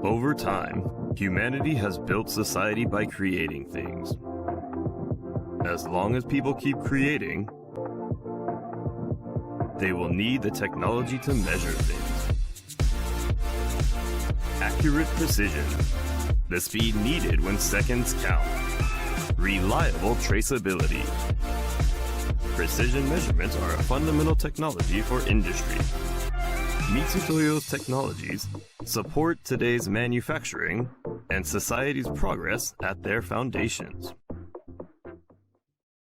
Over time, humanity has built society by creating things. As long as people keep creating, they will need the technology to measure things. Accurate precision, the speed needed when seconds count. Reliable traceability. Precision measurements are a fundamental technology for industry. Mitutoyo's technologies support today's manufacturing and society's progress at their foundations.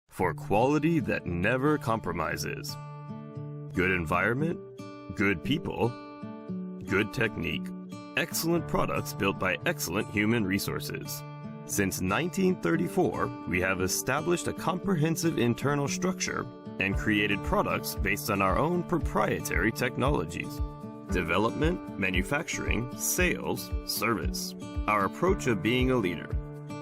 For quality that never compromises. Good environment, good people, good technique, excellent products built by excellent human resources. Since 1934, we have established a comprehensive internal structure and created products based on our own proprietary technologies. Development, manufacturing, sales, service. Our approach of being a leader.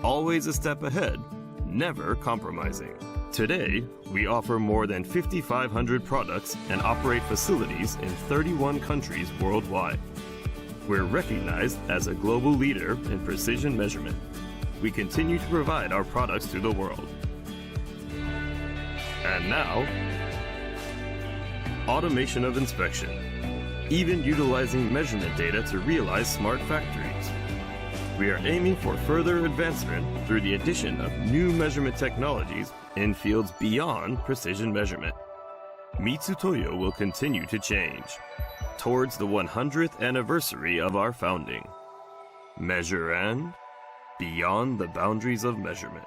Always a step ahead, never compromising. Today, we offer more than 5,500 products and operate facilities in 31 countries worldwide. We're recognized as a global leader in precision measurement. We continue to provide our products to the world. And now, automation of inspection. Even utilizing measurement data to realize smart factories. We are aiming for further advancement through the addition of new measurement technologies in fields beyond precision measurement. Mitutoyo will continue to change towards the 100th anniversary of our founding. Measure and beyond the boundaries of measurement.